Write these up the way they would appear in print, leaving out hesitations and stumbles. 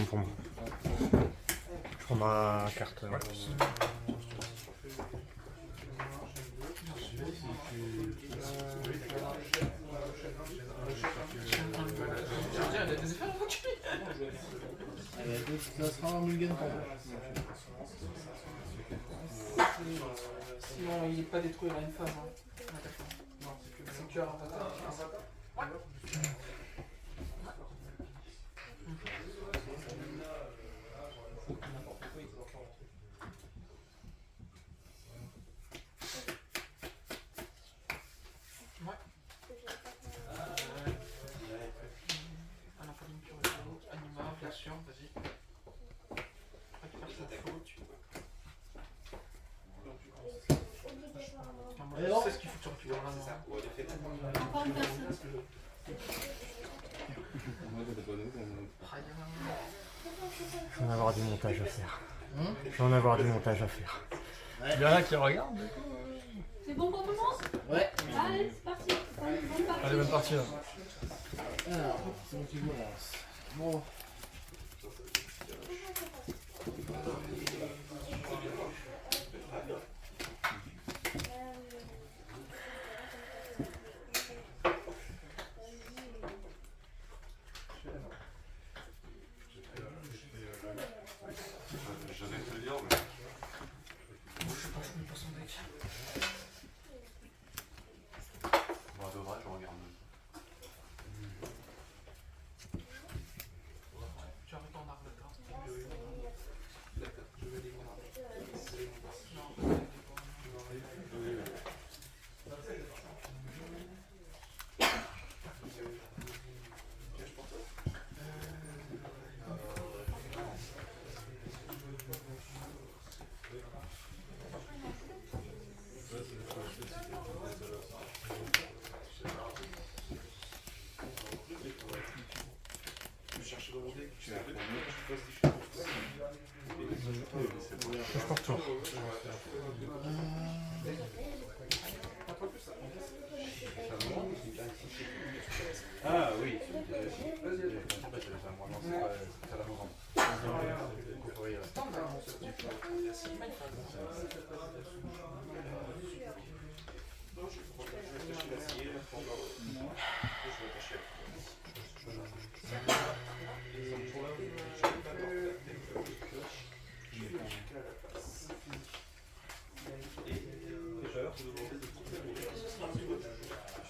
pour moi. Je prends ma carte. Ouais. Ça sera un mulligan pour moi. Sinon, il n'est pas détruit, il a une phase. Hein. Ah, d'accord. Non, c'est que un avatar. Bien sûr, vas-y. Récupère sa faute. Moi, je sais ce qu'il faut que tu récupères vraiment. Encore une personne. Je vais en avoir du montage à faire. Je vais en avoir du montage à faire. Il y en a qui regardent. C'est bon pour tout le monde? Ouais. Allez, c'est parti. Bonne partie. Allez, bonne partie là. Alors, c'est bon qui commence. Bon. J'avais te le dire, mais. Je sais pas, je connais pas son deck. Bon, de vrai, je regarde. Tu arrêtes en arbre d'accord. Je vais les voir. Je porte tour. Ah oui, c'est la novembre.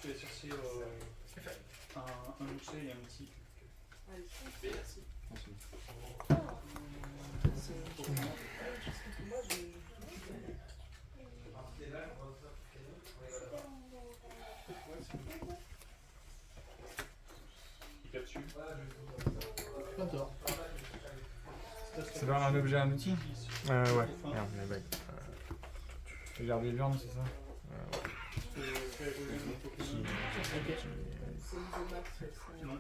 Je vais chercher un boucher et un petit. Il capture. Pas tort. C'est pas un objet, un outil ouais. Merde, mais bête. Tu gardes les viandes, c'est ça Non,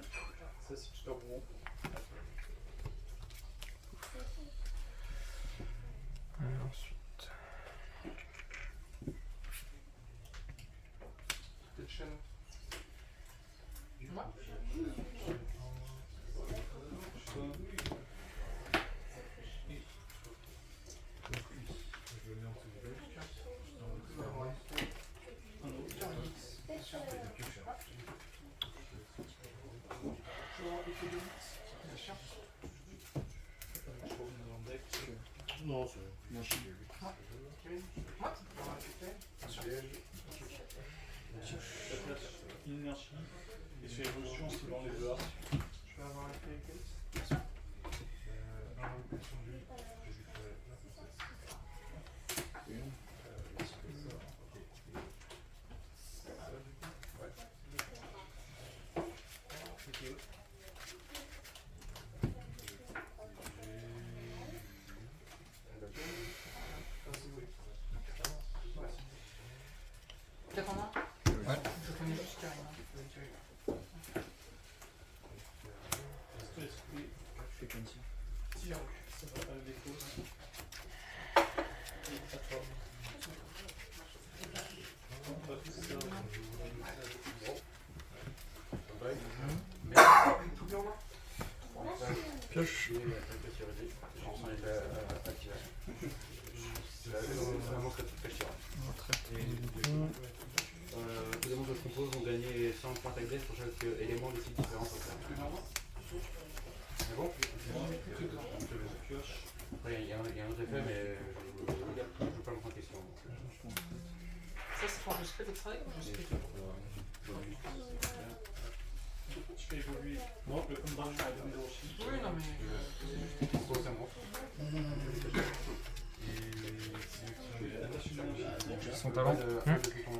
ça c'est super bon. Ensuite. Petite chaîne. Non, c'est moi je suis. Une énergie. Et sur l'évolution, c'est dans les deux arcs. Je vais avoir été avec elle. Peut-être en un? Ouais. Je connais juste Karina. Esprit, Je fais comme ça. Si j'ai revu. ça va pas le défaut. Et à toi. On va faire ça. Pioche. Et la chirurgie. On s'en est activé. La monstre de pêche. Tous les monstres de compo vont gagner 100 points d'accès pour chaque élément de type différent. C'est bon? Après, il y a un autre effet, mais je ne veux pas me prendre question. Ça, c'est pour enregistrer le travail ou enregistrer tout? Je fais évoluer le combat à 2 aussi. Oui, non, mais. C'est bon. Son talent. Depuis ton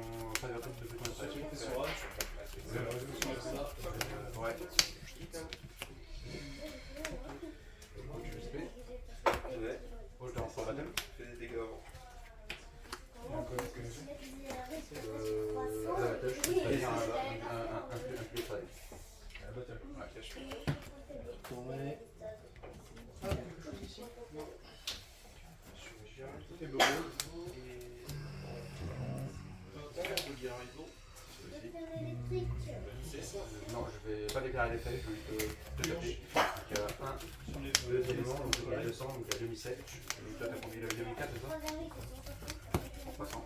ouais. Je te renforce la tête. Fais des dégâts avant. Un plus de travail. Tourner. Tout est beau. Non, je vais pas déclarer les faits, je vais te taper. Il y a 1, 2 éléments, donc il y a 200, donc il y a 2007. Donc toi, tu as conduit le 2004, c'est ça 300.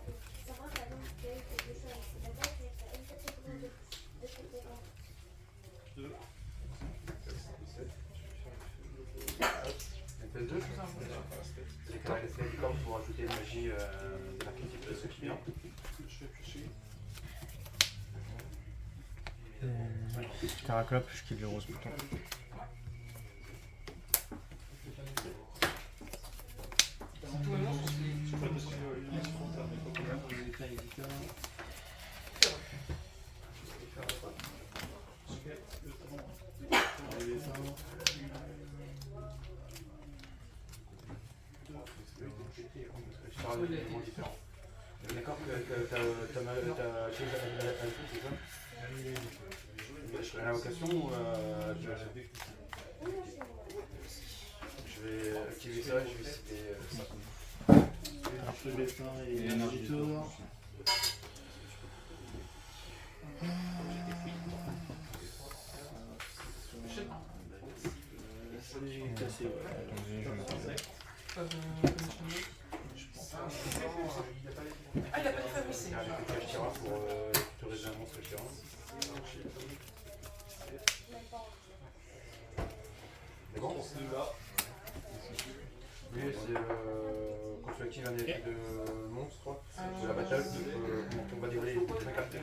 FS2, c'est ça? C'est déclarer les faits du corps pour ajouter une magie de l'archétype de ce client. Caraclope, je quitte le rose bouton. Tous les monstres, Je parle des éléments différents. D'accord que tu as chose à la c'est ça? L'invocation ou je vais activer ça, je vais citer ça. Arche destin et énergie tour. Cassé, ouais. Ah, il a pas de famille, c'est. Avec le cache tira pour autoriser un monstre différent. C'est bon? Oui, c'est quand tu actives un effet de monstre de la bataille, on va dévoiler une carte.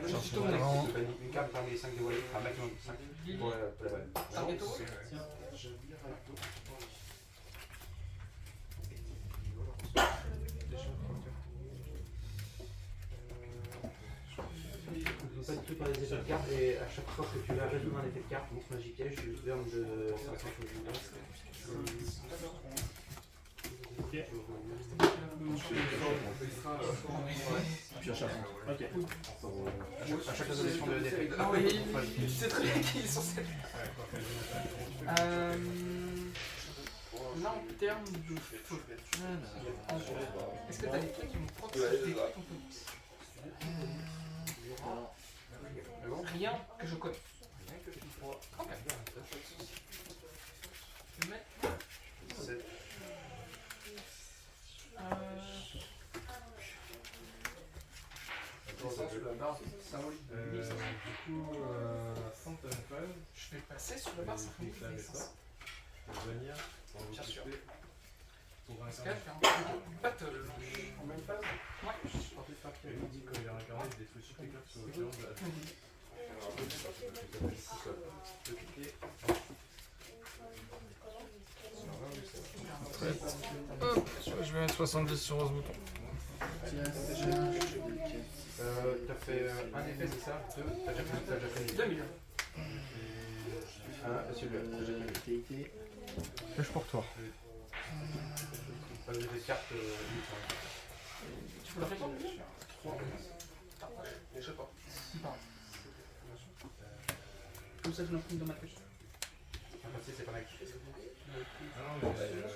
Une carte parmi les 5 dévoilés, un maximum de 5 pour la balle. Pas du tout par les effets de carte et à chaque fois que tu vas résoudre un effet de carte, monstre magique, je lui donne de 500 Puis à chaque fois. Ok. à chaque résolution de d'effet. Ah oui, tu sais très bien qu'ils sont celles. Là, en termes de feu, est-ce que t'as des trucs qui me proximité ton police? Rien que je connais. Ok. Je vais mettre. Je vais passer sur la barre symbolique de naissance. Bien sûr. Parce que là, je vais faire un battle. En même phase? Hop, je vais mettre 70 sur rose bouton. T'as fait un effet, c'est ça? Deux? T'as déjà fait 2000. Celui-là, t'as déjà fait Qualité. Pioche pour toi. pas de effet de carte. Tu peux le répondre? 3. Je sais pas. Comme ça, je l'imprime dans ma tête. C'est pas mal. C'est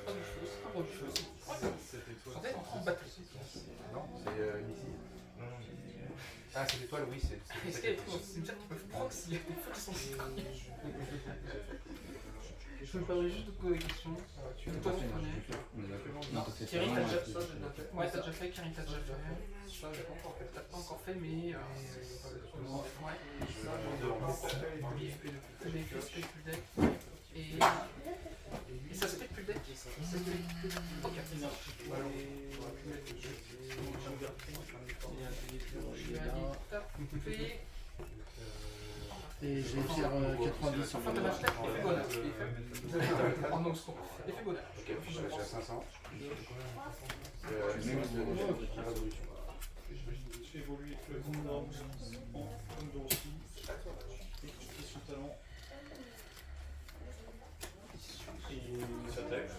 pas du cheveu, c'est un gros cheveu aussi. En fait, on battle. Non, c'est ici. Ah, c'est l'étoile, oui, c'est. Est-ce qu'il y a des cimetières qui peuvent proc s'il y a des feux qui sont séparés? Je me permets juste de te poser des questions. Toi, tu connais. Kiri, t'as déjà fait. Ouais, t'as déjà fait. Kiri, t'as déjà fait. T'as pas encore fait, mais. Ouais. Mais ça split plus deck. Et ça split plus deck. Ok. Et je vais faire 90 sur Enfin, le t'as acheté. En no score. Effet bonheur. Ok, je suis à 500. Je fais évoluer le Gundam en Gundoroshi. Et je fais son talent. Et j'attaque.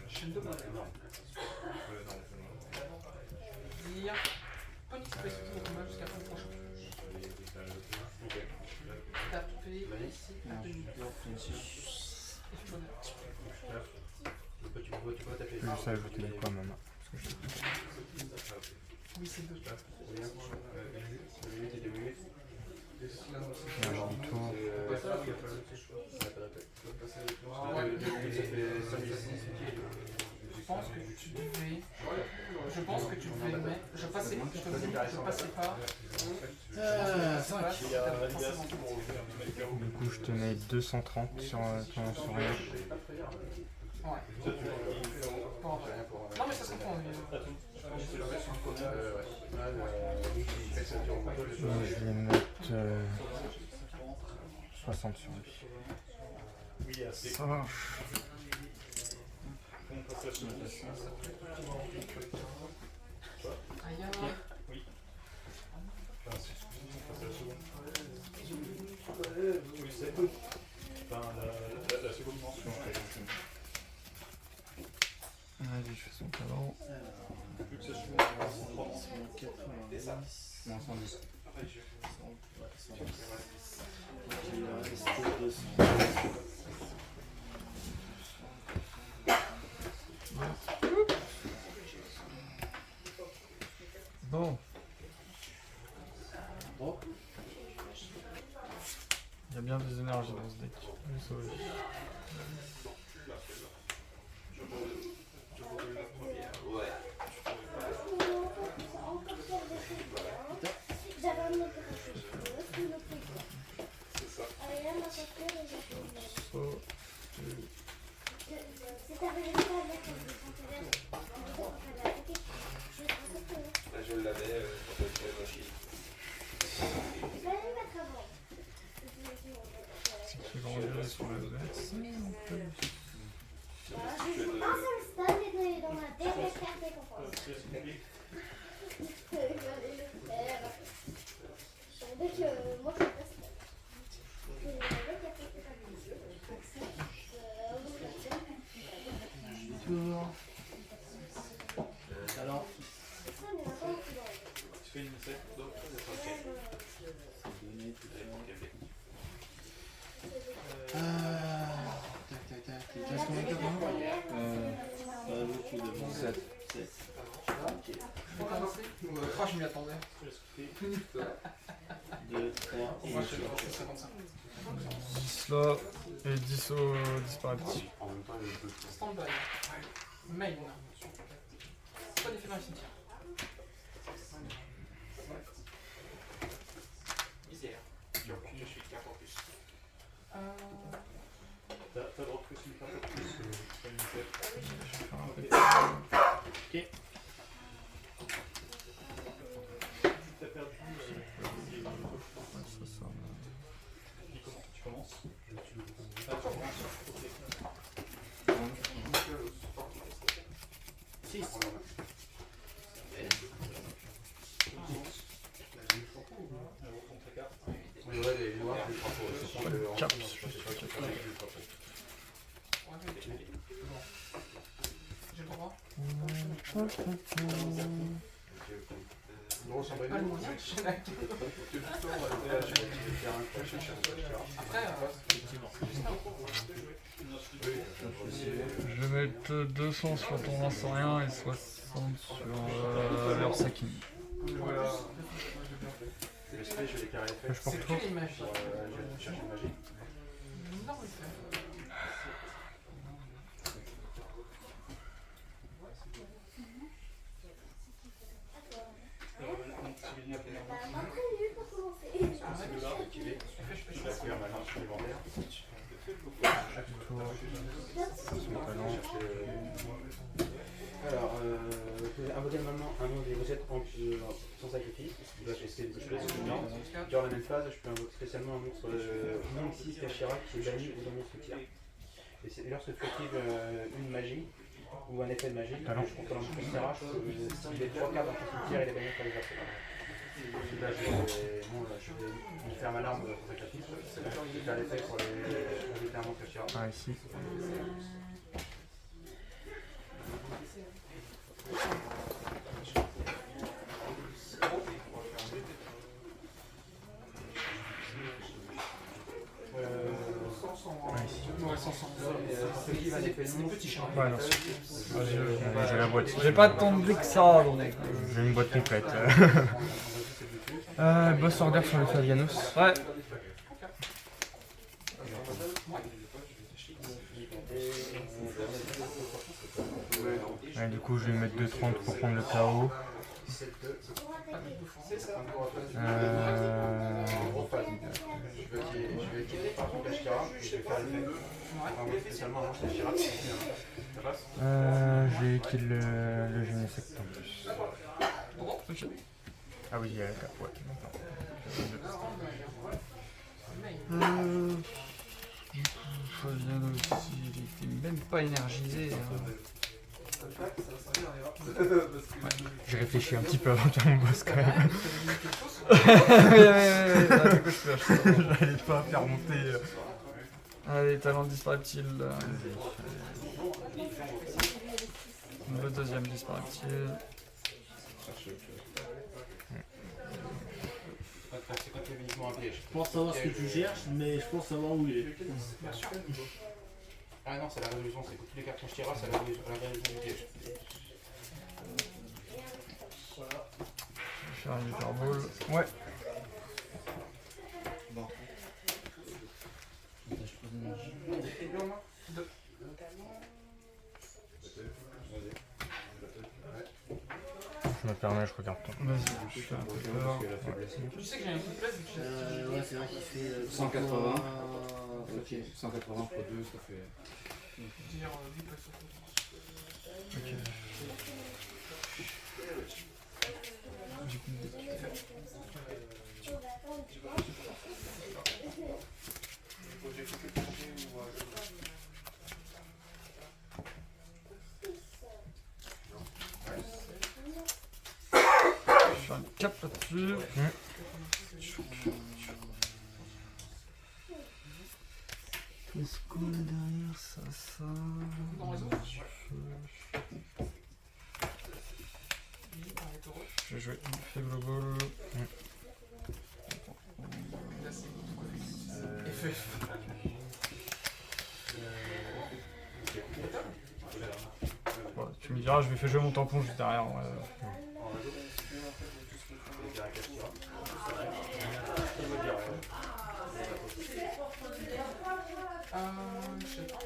Chaîne de bonheur. Dire. Pony qui peut essayer de combat jusqu'à la fin du prochain. Taper ici. Effet bonheur. Tu peux taper. Je sais ajouter des points maintenant. Oui, c'est 2. Du tour. Je pense que tu devais mettre. Je passais pas. 5. Du coup, je te mets 230 sur rien. Ouais. Non, mais ça se comprend. Je vais mettre 60 sur lui. Oui, assez. Ça marche. On passe la seconde. Aïe. Oui. On passe la seconde. Oui, c'est. Enfin, la seconde mention. Vas-y, je fais son talent. Vu que ça se joue en 90. Non, 110. Il va rester 200. Bon. Bon. Il y a bien des énergies dans ce deck. Je vais sauver. Je l'avais quand je faisais le chiffre. C'est qui va enlever sur l'adverse. Je joue un seul stade et dans ma dernière carte récompense. Je vais aller le faire. Donc, moi je passe. Alors, Tu fais une essai. Donc, tac, tac, tac. Il te reste combien de cartes 7. Je peux commencer. Je m'y attendais. 2, 3 et Moi, je sais pas, c'est 55. 10 là et 10 au disparatif. En même temps, il y a deux. Stand-by. Main. Pas d'effet dans le cimetière. Misère. Je suis 4 en plus. t'as le droit de plus une carte en plus. Tu fais une essai. Ok. T'as perdu. Tu commences. Ah, tu commences. Ok. 6. Alors, on ta carte. Oui, ouais, les noirs, les trois pour ce sont le Cap. J'ai le droit. Gros, sans Pas le moyen de chaîne à queue. Après, Je vais mettre 200 sur ton lance-rien et 60 sur leur Sakini. voilà. Le spé, je vais déclarer l'effet. Je porte C'est trop. que les magies. Je vais chercher une magie. Non, il fait. Après, mieux pour commencer. Activé. Je vais activer ma marche supplémentaire. Alors, invoquer maintenant un nom des recettes sans sacrifice. Je dois tester une chose. Durant la même phase, je peux invoquer spécialement un monstre non 6 Kashira qui est banni ou dans mon soutien. Et c'est lorsque tu actives une magie ou un effet de magie, je contrôle un monstre Kashira, il est 3 cartes dans ton cimetière et il est banni par les adversaires. Là, je vais faire ma larme pour sacrifice. Je vais faire l'effet pour ajouter un monstre Kashira. Ah, ici. Ouais, non. J'ai la boîte. J'ai pas tant de blé que ça, donc. J'ai une boîte complète. Boss order sur le Favianos. Ouais. Ouais, du coup, je vais mettre 2,30 pour prendre le KO. Je vais quitter par contre Kashira et je vais faire l'effet. Spécialement un monstre Kashira. Ça passe? J'ai kill le Genesect en plus. Ah oui, il y a la carte, ouais. Favianos aussi, il était même pas énergisé. J'ai réfléchi un petit peu avant de faire mon boss quand même. J'allais pas faire monter. Allez, talent disparaît-il. Le deuxième disparaît-il. C'est quand tu es uniquement un piège. Je pense savoir ce que tu cherches, mais je pense savoir où il est. Ah non, c'est la résolution, c'est que tous les cartes Kashira, c'est la résolution du piège. Je vais faire une hyperball. Ouais. Je me permets, je regarde ton. Vas-y, je fais un peu peur. Tu sais que j'ai un coup de place vu que j'ai. Ouais, c'est vrai qu'il fait 180. Ok, 180 x 2, ça fait. Dire 8 places. Je fais un cap là-dessus. Qu'est-ce qu'on a derrière ça, ça. Dans les autres. Je vais jouer une faible ball. FF. Bon, tu me diras, je vais faire jouer mon tampon juste derrière. Ouais. Je sais pas.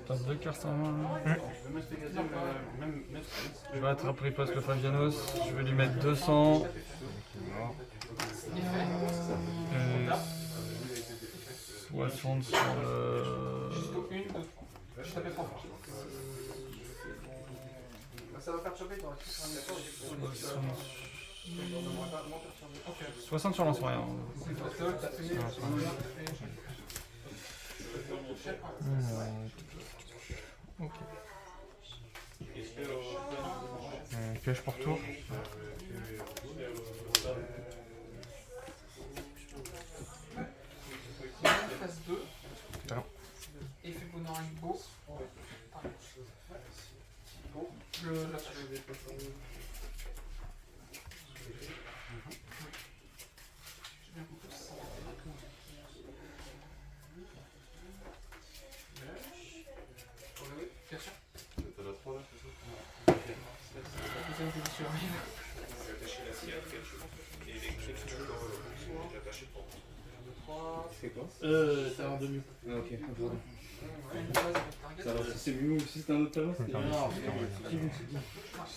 T'as deux cartes en main. Je vais attraper riposte le Favianos. Je vais lui mettre 200. 60 sur le. Jusqu'au 1, 2, 3. Je tapais 3 fois. Ça va faire choper dans la 60 sur lance-rien. Ok. pioche pour tour. Phase 2. Talent. Effet bonheur avec beau. Le là-dessus. J'ai bien compris ça. Bien sûr. T'as la 3 là, c'est ça? La deuxième position arrive. C'est quoi? Ça va de mieux. Ah, ok, pardon. Une phase avec target. Ça va, si c'est mieux ou si c'est un autre talent, c'est... Attends,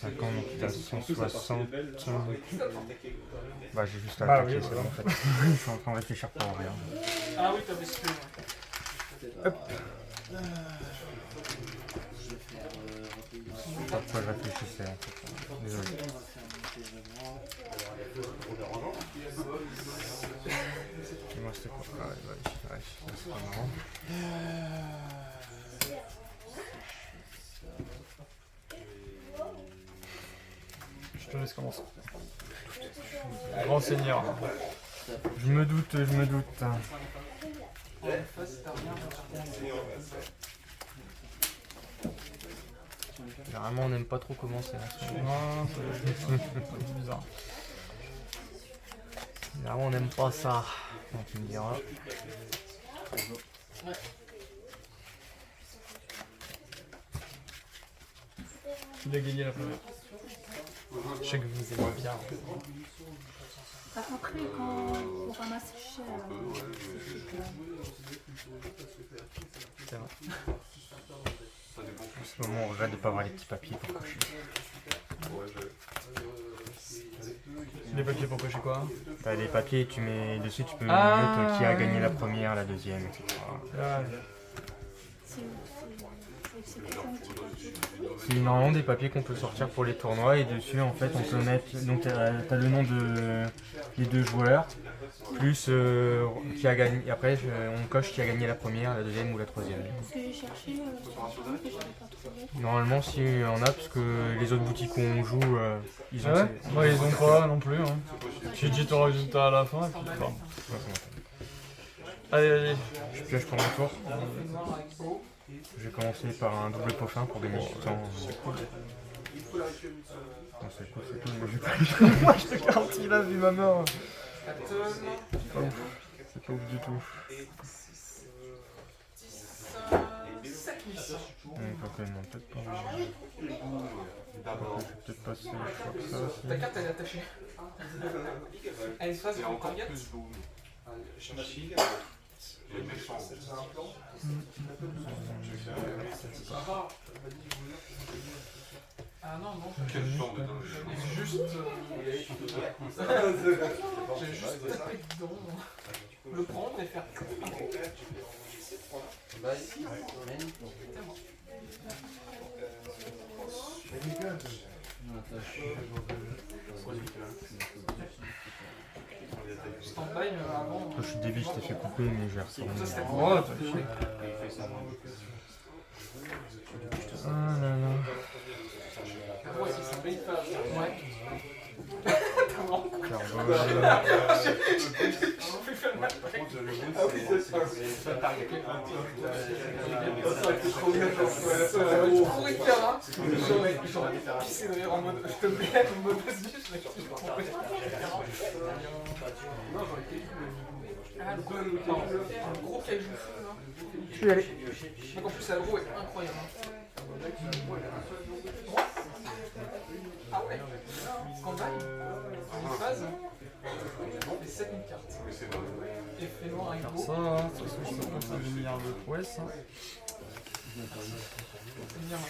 50, donc il a 160. Bah j'ai juste à Bah attaquer, oui, c'est bon en fait. Je suis en train de réfléchir pour rien. Ah oui, t'avais ce ouais. Hop. Je sais pas pourquoi je réfléchissais en fait. Désolé. Et moi c'était quoi? Ah ouais, ouais, c'est pas marrant. Je te laisse commencer. Grand seigneur. Je me doute, je me doute. En face, t'as rien. Généralement on n'aime pas trop commencer. Non, c'est bizarre. Généralement on n'aime pas ça. Donc tu me diras. Il a gagné la première. Je sais que vous aimez bien. Après, quand on ramasse cher, C'est vrai. En ce moment on regrette de pas avoir les petits papiers pour cocher. Les papiers pour cocher quoi? T'as les papiers, tu mets dessus, tu peux Ah, mettre qui a oui. gagné la première, la deuxième, etc. Ah, c'est quelqu'un qui peut. C'est normalement des papiers qu'on peut sortir pour les tournois et dessus en fait on peut mettre, donc t'as le nom des deux joueurs, plus qui a gagné, et après on coche qui a gagné la première, la deuxième ou la troisième. Parce que j'ai cherché sur Internet et j'avais pas trouvé. Normalement si il y en a, parce que les autres boutiques où on joue, ils ont... ouais, ouais, ils ont pas non plus. Hein. Tu dis ton résultat à la fin et puis bon. Allez, allez. Je pioche pour mon tour. Effet noir avec beau. Je vais commencer par un double peaufin pour gagner du temps. C'est cool. C'est cool, c'est cool, mais j'ai pas moi je te garantis là vu ma main. Battle. C'est pas ouf du tout. 7 missions. Donc non, peut-être pas. Je vais peut-être passer le choix que ça aussi. Ta carte elle est attachée. Elle est phase en target. Ah non, non, j'ai juste tapé dedans. Le prendre et faire. Stand-by avant. Je suis débile, je t'ai fait couper, mais j'ai retourné. Ça, c'était Ouais, t'as chier. Ah là là. Ouais, c'est ça. Ouais. Carbone. Trop hyper là. J'aurais pissé de rire en mode je te plaît, en mode vas-y, je l'ai compris. Ah, le gros caillou fou là. Je vais y aller. Donc en plus, l'agro est incroyable. Ah ouais. Scandale. Une phase. Et 7000 cartes. Effet noir avec Faire beau. ça, hein. De toute façon, je sais pas, ça des milliards de prouesses. Hein. C'est bien.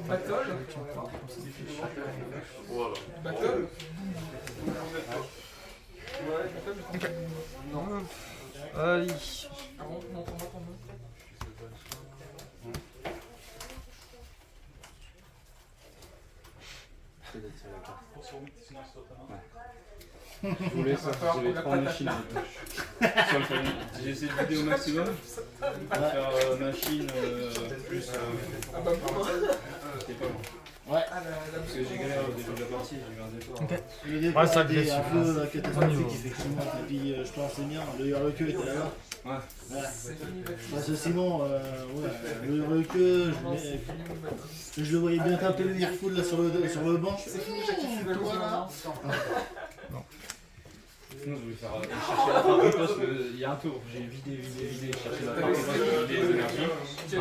Battle. Battle. Ok. Non. Allez. Ah bon, montre-moi ton nom. C'est d'être sur la carte. Ouais. Je voulais ça, j'avais 3 machines avec moi. Sur le famille. J'ai essayé de vider au maximum. Pour faire machine plus. C'était pas bon. Ouais. Parce que j'ai galéré au début de la partie, j'ai eu un départ. Ok. Le départ Ouais, ça était blesse. un peu catastrophique, effectivement. Et puis, je pense c'est bien, le recul était là-bas. Ouais. Voilà. Parce que sinon, ouais, le recul, je le voyais bien taper le Nerfoul là sur le banc. Toi là. Sinon, je voulais faire chercher la frappe de poste, mais il y a un tour. J'ai vidé, chercher la frappe de poste, vidé les énergies.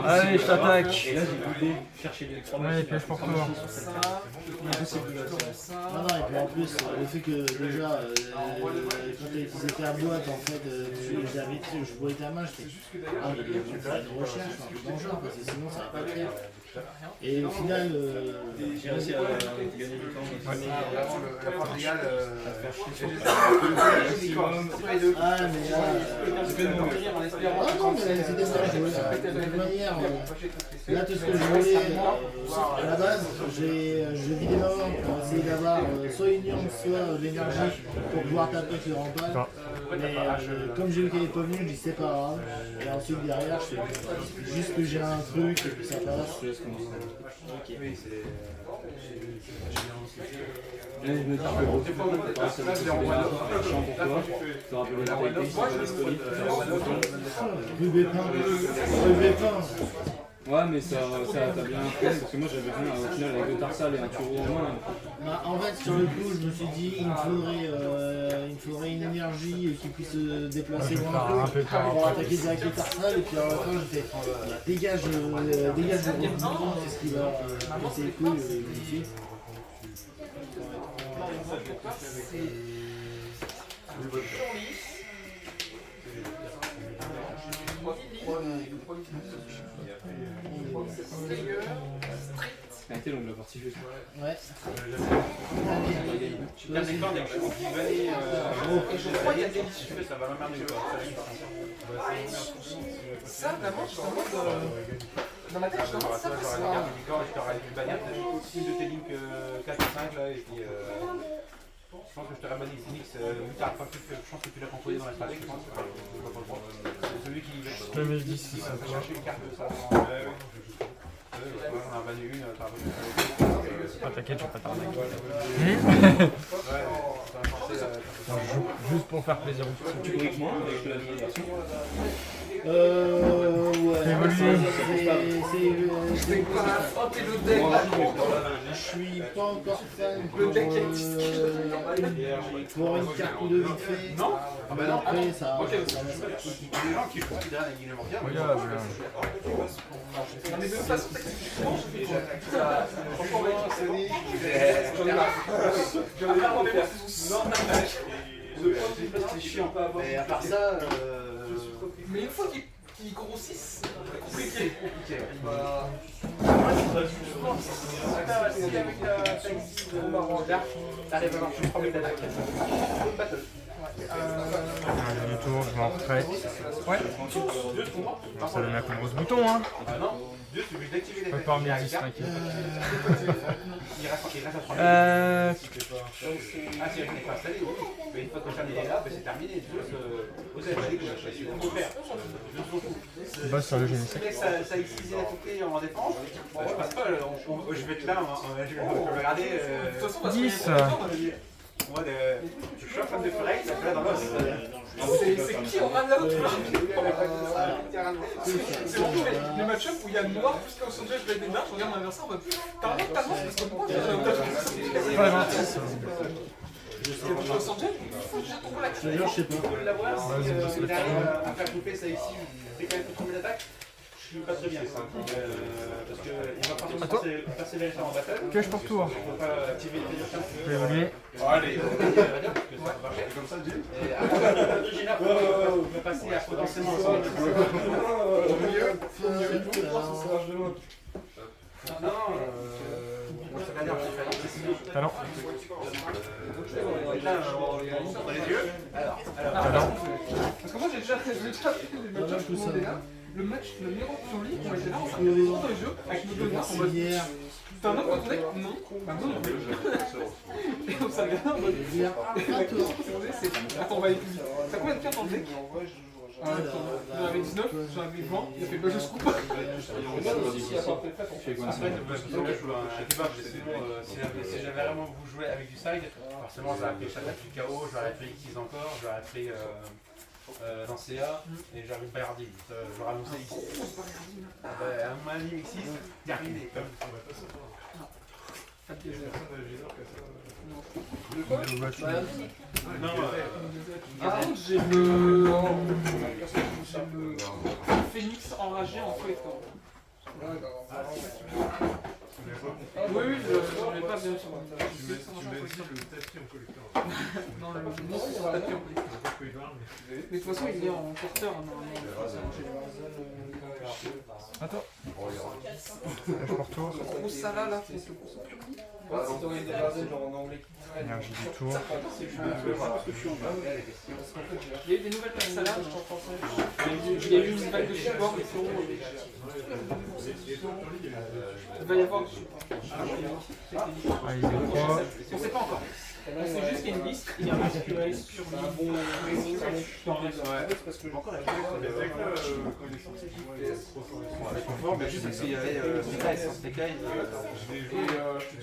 Allez, je t'attaque. Et là, j'ai vidé, chercher les 3 Ouais, machines. piège pour toi. Impossible de la tirer. Ah non, et puis en plus, le fait que déjà, quand ils étaient à boîte, en fait, je voyais ta main, je fais ah, mais il y a une recherche, un peu dangereux, parce que sinon ça va pas le faire. Et au final, J'ai réussi à gagner du temps. La force légale, ah, mais là. Ah non, mais c'était ça, je voulais. De toute manière, là, tout ce que je voulais, à la base, je vidais ma main pour essayer d'avoir soit une urne, soit l'énergie pour pouvoir taper avec le rempart. Mais comme j'ai vu qu'elle n'est pas venue, je dis c'est pas grave. Et ensuite, derrière, je fais juste que j'ai un truc et puis ça passe. Je laisse commencer. Ok. oui, c'est. Là, je me dis que ça va être chiant pour toi. Tu te rappelles la taille, ça va être disponible pour faire ce bouton. Rubé peint. Ouais, mais ça t'as bien fait parce que moi j'avais besoin au final avec 2 tarsales et un tureau en main. Bah, en fait, sur le coup, je me suis dit il me faudrait une énergie qui puisse se déplacer loin un peu pour attaquer direct les tarsales. Et puis à la fin, j'ai fait dégage le rebond, c'est ce qui va casser les couilles ici. Elle a été longue la partie juste. Ouais. Je suis bien d'accord avec ce qui valait. Je crois qu'il y a des issues, ça va m'emmerder quoi. Ça, vraiment, je t'en mode. Dans ma tête, je demande ça parce que. Je t'aurais une bagnole, une de tes links 4 ou 5 là, et puis. Je pense que je t'aurais banni Phoenix, je pense que tu l'as composé dans la stratégie, je pense. C'est celui qui va chercher une carte de ça. On a banni une, t'as banni Ah, t'inquiète, je vais pas t'arnaquer. Juste pour faire plaisir aux petits. Tu corriges moi avec la vieille version. Ouais. Fais évoluer. Je suis pas encore fan pour une carte ou deux vite fait. Non. Ah bah non. Après, ça. Ok, il y a des gens qui considèrent la Guinée mondiale. Regarde. Mais de toute façon, techniquement, je fais c'est chiant. Mais à part ça, mais une fois qu'ils grossissent, c'est compliqué. t'arrives à avoir plus de problème d'attaque. Dernier tour, je m'en retraite. Ouais. Ça donne un coup de gros bouton, hein. Ah non, Dieu, tu es obligé d'activer les Pas par mes 10, t'inquiète. Il reste à 3 minutes. Ah, si elle n'est pas installée, oui. Mais une fois que le charme est là, c'est terminé. Vous avez pas dit que c'est ce qu'on peut faire. je bosse sur le génie. Ça utilise la touquée en défense. Je passe pas, je vais être là, je vais regarder. De toute façon, 10. Moi, je suis en train de faire là dans l'os. c'est qui aura l'autre C'est vraiment les match-up où il y a le noir plus qu'au Los Angeles Blade Dark, je regarde mon adversaire en mode t'as un parce que moi Pas gentil, ça. Los Angeles, il faut que j'ai ton black. Je sais pas. L'avoir, si il arrive à faire couper ça ici, dès qu'elle fait tomber l'attaque, je suis pas très bien ça. Parce qu'il va pas persévérer ça en battle. Que je pour tour. Il faut pas activer les désertions. Je vais évoluer. Allez, comme ça, Dieu. Et après, on peut passer à potentiellement au milieu. Non, c'est la dernière Talent. là, on montre les yeux. Alors. Talent. Parce que moi j'ai déjà fait les match-up tout le monde est là. Le match, le numéro sur lui, on était là, on s'est regardé sur les jeux avec nos deux gars en mode. T'as un autre dans ton deck? Non. Bah non, non plus. Et on s'est regardé en mode. Attends, on va aller plus vite. T'as combien de cartes dans le deck? J'en avais 19, j'en avais 20, il a fait bah je se coupe. Après, si j'avais vraiment vous jouer avec du side, forcément j'aurais appris Château du Chaos, j'aurais appris X encore, j'aurais appris Lancea et j'aurais Bayardi. J'aurais annoncé X. À mon avis, X6, terminé. Non, par contre, j'ai le Phoenix enragé en feuilleton. Oui, j'en ai pas bien sûr. Tu m'as dit le tapis en collecteur. Non, le monstre sur le tapis en collecteur. Mais de toute façon, il est en porteur normalement. Attends. Je retourne. Gros Salah là, c'est le gros Purdy. Énergie du tour. Il y a eu des nouvelles Salah. Il y a eu une vague de support et tout. Il va y avoir du support. Ah, il est 3. On sait pas encore. On sait juste qu'il y a une liste, il y a un SQL sur le bon.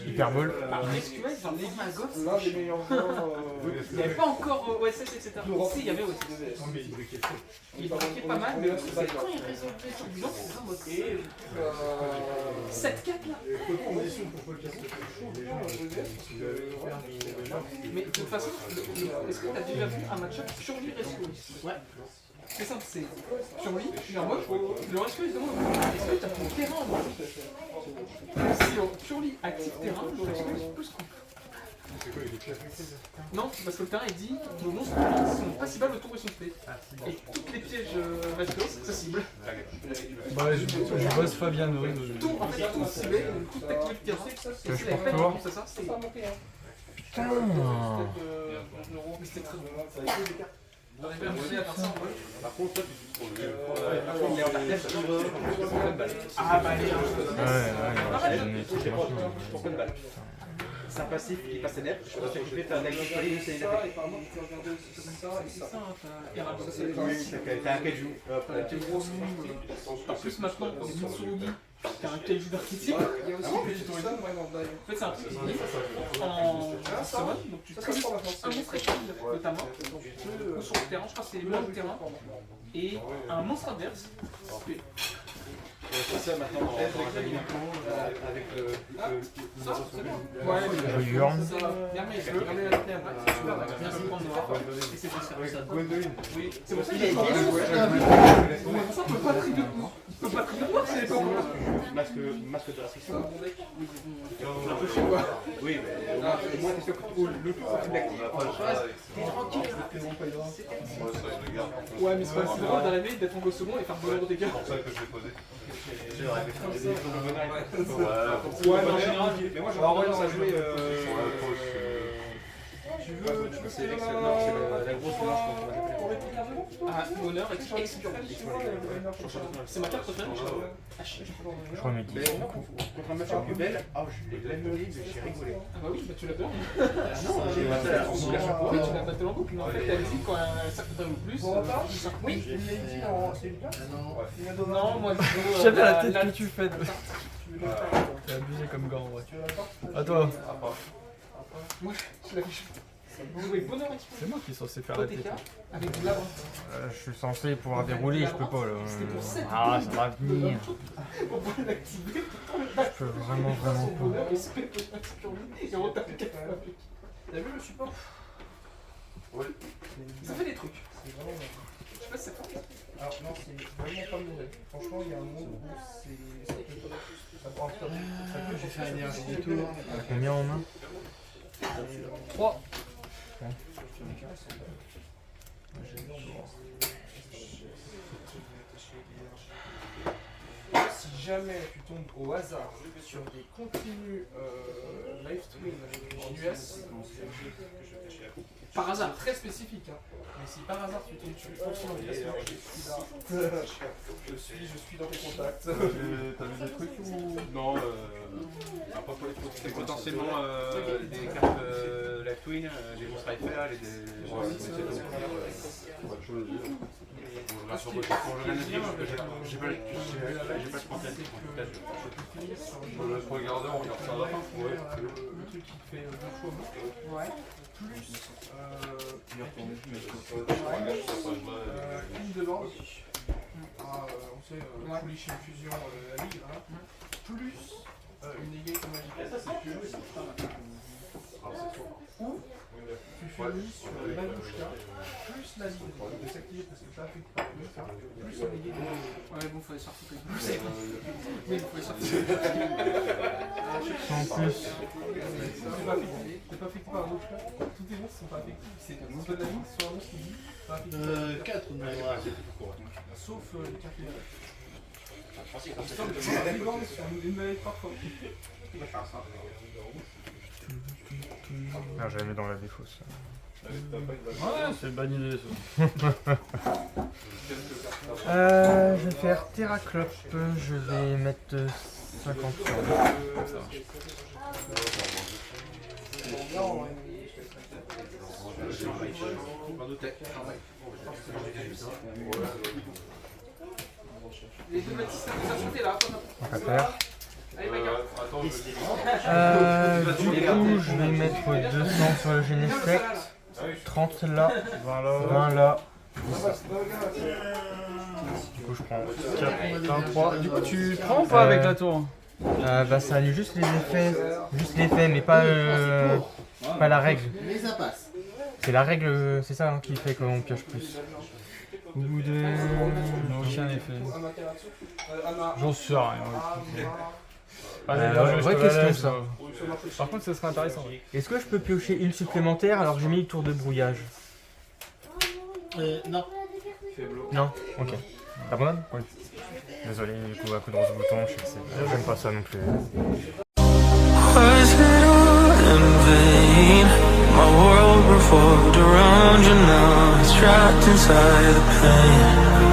Hyperbole. SQL, j'en ai vu un gosse. L'un des meilleurs joueurs. Il n'y avait pas encore OSS, etc. Si, il y avait OSS. Il marquait pas mal, mais c'est quand il résolvait sur bilan, c'est en mode 7-4 là. Mais de toute façon, est-ce que tu as déjà vu un match-up sur lui Rescue? Ouais. C'est simple, c'est sur lui, je suis en mode, le Rescue il se demande est-ce que tu as ton terrain en mode? Si sur lui active terrain, le Rescue il peut se couper. Non, parce que le terrain il dit nos monstres sont pas cibles autour de son spé. Et toutes les pièges Rescue ça cible. Bah, je bosse Fabiano. Tout en fait, tout ciblé, donc toute activité de terrain. Que je la peine retourne. de ça, c'est. Putain. Mais c'était très drôle. On avait réussi à faire ça en vrai. Par contre, toi, tu Ah bah allez, pourquoi une balle? C'est un passif qui passe net. Je vais faire un actif folie, c'est une attaque. T'as un kaiju. En plus maintenant, on est Mitsurugi, qui a un kaiju d'archétype. Il y a aussi en fait, c'est un truc qui est en summon, donc tu tributes un monstre équipe de ta main, ou sur le terrain, je crois que c'est moins de terrain, et un monstre adverse. C'est ça maintenant avec le. Ça, c'est bien. Ouais, Je hurle. je peux ramener la clé après. Super, merci pour le noir. Et c'est pour ça. Oui, c'est pour ça qu'il y a une pièce. Mais pour ça, on peut pas trier de noir. On peut pas trier de noir, c'est pas bon. Masque de restriction. Un peu chez moi. Oui, mais au moins t'es sûr que le tout c'est l'actif. T'es tranquille. Ouais, mais c'est pas si drôle dans la vie d'être en go second et faire 2 euros de dégâts. C'est pour ça que je l'ai posé. Ouais, mais en général, mais moi j'aurais tendance à jouer. Tu veux c'est la grosse blanche qu'on va appeler. ah, honneur, c'est ma carte préférée. Je remets 10. Contre un match en plus belle, je l'ai blâmé, mais j'ai rigolé. Ah bah oui, bah tu l'as peur. Non, j'ai battu la boucle à chaque fois. Oui, tu l'as battu en boucle, mais en fait, elle dit quand ça coûte ou plus. Oui, C'est une place? non, moi je J'avais la tête que tu fais. T'es abusé comme gars en vrai. À toi. moi je l'avais joué bonheur C'est moi qui est censé faire la OTK tête. avec du labyrinthe. Je suis censé pouvoir dérouler, je peux pas là. C'était pour 7 Ah, ça va venir. On pouvait l'activer. Je peux vraiment pas. Bonheur et spé sur lui et on tape 4 avec. T'as vu le support? Oui. Ça fait des trucs. C'est vraiment bien. Je sais pas si ça fait. Alors non, c'est vraiment pas mauvais. Franchement, il y a un monde où c'est... Ça prend un top. Je vais faire énergie du tour. Combien en main? 3. Si jamais tu tombes au hasard sur des contenus live stream avec US, par hasard, très spécifique. Hein. Mais si par hasard tu tombes sur une fonction d'invitation, je suis là. Je suis dans tes contacts. T'as vu des trucs ou... Non, pas pour les photos. C'est potentiellement des cartes la Twin, des monstres Eiffel et des. J'ai pas le trentaine. Je laisse regarder, on regarde ça à la fin. Le truc qui te fait 2 fois ouais. Plus une demande. On sait, Foolish Infusion la ligue, hein. Plus une égalité magique. Ou tu finis sur le Manushka, plus la ligue de s'activer parce que ça affecte pas le plus un égalité. Ouais, bon, faut les sortir que plus. Mais il faut les sortir. En plus. T'es pas affecté par un Manushka. Tous tes monstres sont pas affectés. C'est soit la ligue, soit un monstre qui dit pas affecté. 4 de mémoire. Sauf les cartes minérales. Il semble que c'est un vivant sur une maladie parfois. Ah, j'avais mis dans la défausse. Ouais, c'est une bonne idée ça. Je vais faire Terraclope, je vais mettre 50 Les deux bâtisses, ça sauté là. On va faire. Allez, bagarre. Du coup, je vais mettre 200 sur le Genesect, 30 là, 20 là. Du coup, je prends 23. Du coup, tu prends ou pas avec la tour? bah, ça annule juste les effets, mais pas la règle. Mais ça passe. C'est la règle, c'est ça hein, qui fait qu'on pioche plus. Au bout de... Aucun effet. J'en sais rien. vraie question ça. Par contre, ce serait intéressant. Est-ce que je peux piocher une supplémentaire alors j'ai mis le tour de brouillage? Non. Non. Ok. T'abandonnes? Oui. Désolé, du coup, à coup de rose bouton, je sais que j'aime pas ça non plus. Was it all in vain? My world revolved around you now. It's trapped inside the pain.